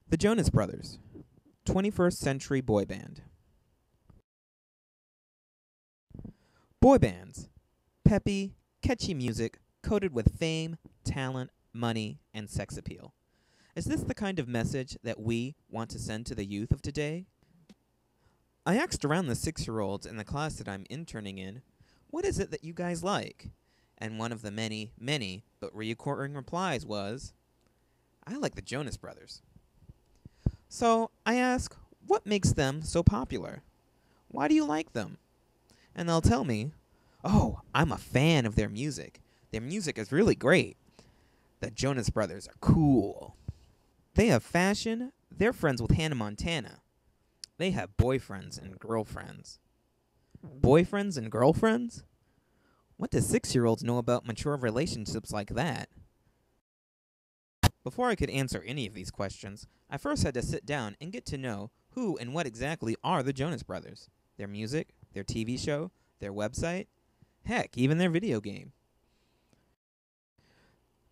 The Jonas Brothers, 21st Century Boy Band. Boy bands. Peppy, catchy music coated with fame, talent, money, and sex appeal. Is this the kind of message that we want to send to the youth of today? I asked around the 6-year-olds in the class that I'm interning in, what is it that you guys like? And one of the many, but recurring replies was, I like the Jonas Brothers. So I ask, what makes them so popular? Why do you like them? And they'll tell me, oh, I'm a fan of their music. Their music is really great. The Jonas Brothers are cool. They have fashion. They're friends with Hannah Montana. They have boyfriends and girlfriends. Boyfriends and girlfriends? What do 6-year-olds know about mature relationships like that? Before I could answer any of these questions, I first had to sit down and get to know who and what exactly are the Jonas Brothers. Their music, their TV show, their website, heck, even their video game.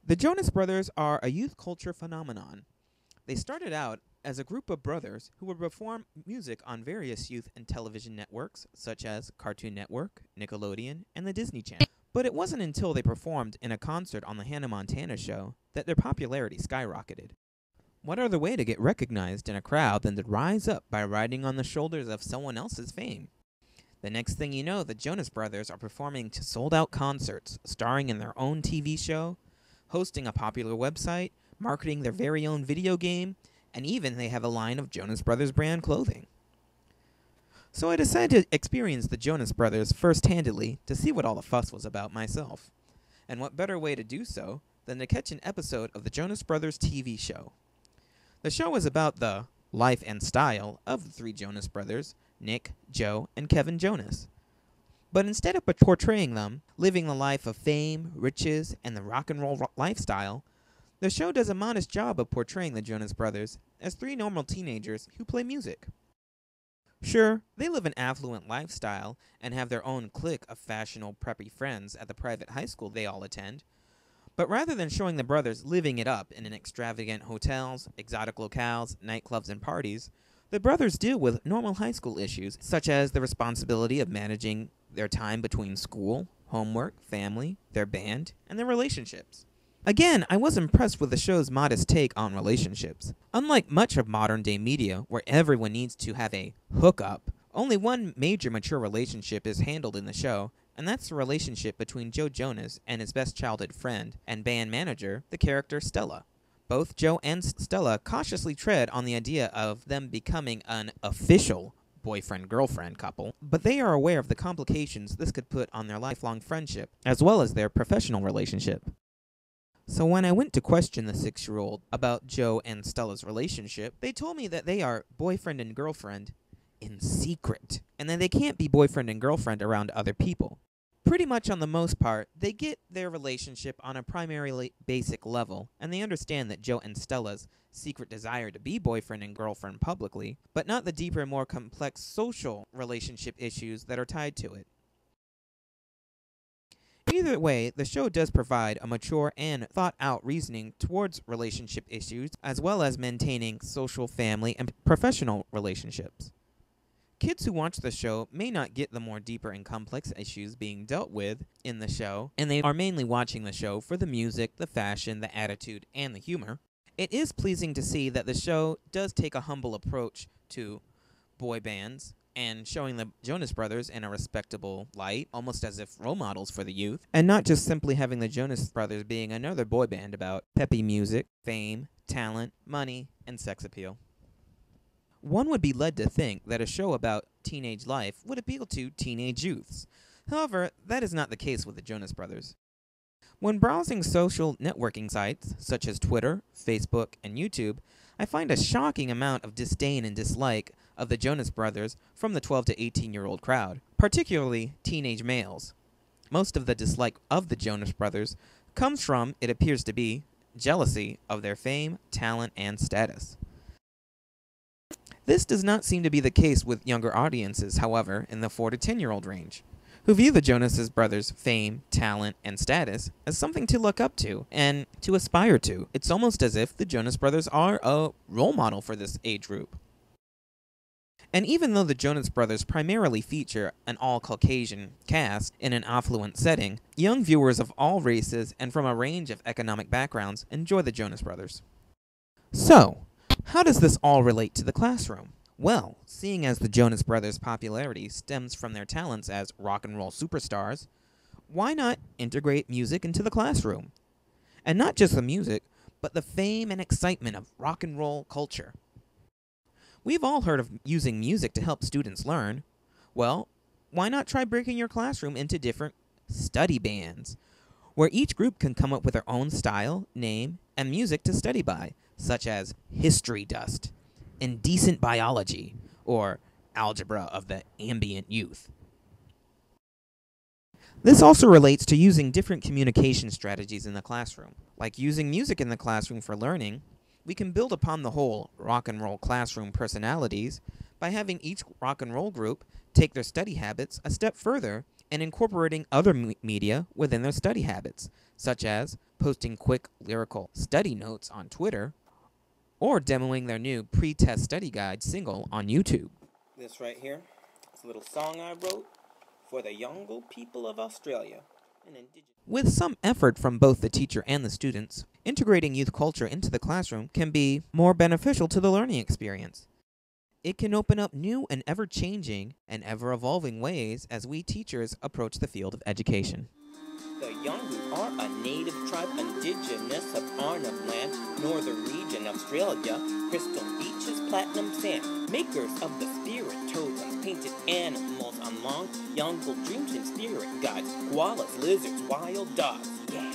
The Jonas Brothers are a youth culture phenomenon. They started out as a group of brothers who would perform music on various youth and television networks, such as Cartoon Network, Nickelodeon, and the Disney Channel. But it wasn't until they performed in a concert on the Hannah Montana show that their popularity skyrocketed. What other way to get recognized in a crowd than to rise up by riding on the shoulders of someone else's fame? The next thing you know, the Jonas Brothers are performing to sold-out concerts, starring in their own TV show, hosting a popular website, marketing their very own video game, and even they have a line of Jonas Brothers brand clothing. So I decided to experience the Jonas Brothers first-handedly to see what all the fuss was about myself. And what better way to do so than to catch an episode of the Jonas Brothers TV show. The show is about the life and style of the 3 Jonas Brothers, Nick, Joe, and Kevin Jonas. But instead of portraying them living the life of fame, riches, and the rock and roll lifestyle, the show does a modest job of portraying the Jonas Brothers as 3 normal teenagers who play music. Sure, they live an affluent lifestyle and have their own clique of fashionable preppy friends at the private high school they all attend, but rather than showing the brothers living it up in extravagant hotels, exotic locales, nightclubs, and parties, the brothers deal with normal high school issues, such as the responsibility of managing their time between school, homework, family, their band, and their relationships. Again, I was impressed with the show's modest take on relationships. Unlike much of modern-day media, where everyone needs to have a hookup, only one major mature relationship is handled in the show, and that's the relationship between Joe Jonas and his best childhood friend and band manager, the character Stella. Both Joe and Stella cautiously tread on the idea of them becoming an official boyfriend-girlfriend couple, but they are aware of the complications this could put on their lifelong friendship, as well as their professional relationship. So when I went to question the 6-year-old about Joe and Stella's relationship, they told me that they are boyfriend and girlfriend in secret, and that they can't be boyfriend and girlfriend around other people. Pretty much on the most part, they get their relationship on a primarily basic level, and they understand that Joe and Stella's secret desire to be boyfriend and girlfriend publicly, but not the deeper and more complex social relationship issues that are tied to it. Either way, the show does provide a mature and thought-out reasoning towards relationship issues, as well as maintaining social, family, and professional relationships. Kids who watch the show may not get the more deeper and complex issues being dealt with in the show, and they are mainly watching the show for the music, the fashion, the attitude, and the humor. It is pleasing to see that the show does take a humble approach to boy bands, and showing the Jonas Brothers in a respectable light, almost as if role models for the youth, and not just simply having the Jonas Brothers being another boy band about peppy music, fame, talent, money, and sex appeal. One would be led to think that a show about teenage life would appeal to teenage youths. However, that is not the case with the Jonas Brothers. When browsing social networking sites, such as Twitter, Facebook, and YouTube, I find a shocking amount of disdain and dislike of the Jonas Brothers from the 12 to 18-year-old crowd, particularly teenage males. Most of the dislike of the Jonas Brothers comes from, it appears to be, jealousy of their fame, talent, and status. This does not seem to be the case with younger audiences, however, in the 4 to 10-year-old range. who view the Jonas Brothers' fame, talent, and status as something to look up to and to aspire to. It's almost as if the Jonas Brothers are a role model for this age group. And even though the Jonas Brothers primarily feature an all-Caucasian cast in an affluent setting, young viewers of all races and from a range of economic backgrounds enjoy the Jonas Brothers. So, how does this all relate to the classroom? Well, seeing as the Jonas Brothers' popularity stems from their talents as rock and roll superstars, why not integrate music into the classroom? And not just the music, but the fame and excitement of rock and roll culture. We've all heard of using music to help students learn. Well, why not try breaking your classroom into different study bands, where each group can come up with their own style, name, and music to study by, such as History Dust, Indecent Biology, or Algebra of the Ambient Youth. This also relates to using different communication strategies in the classroom. Like using music in the classroom for learning, we can build upon the whole rock and roll classroom personalities by having each rock and roll group take their study habits a step further and incorporating other media within their study habits, such as posting quick lyrical study notes on Twitter or demoing their new pre-test study guide single on YouTube. This right here is a little song I wrote for the young people of Australia. With some effort from both the teacher and the students, integrating youth culture into the classroom can be more beneficial to the learning experience. It can open up new and ever-changing and ever-evolving ways as we teachers approach the field of education. The Yolngu are a native tribe indigenous of Arnhem Land, northern region, Australia. Crystal beaches, platinum sand, makers of the spirit toads and painted animals on long Yolngu dreams and spirit guides, koalas, lizards, wild dogs. Yeah.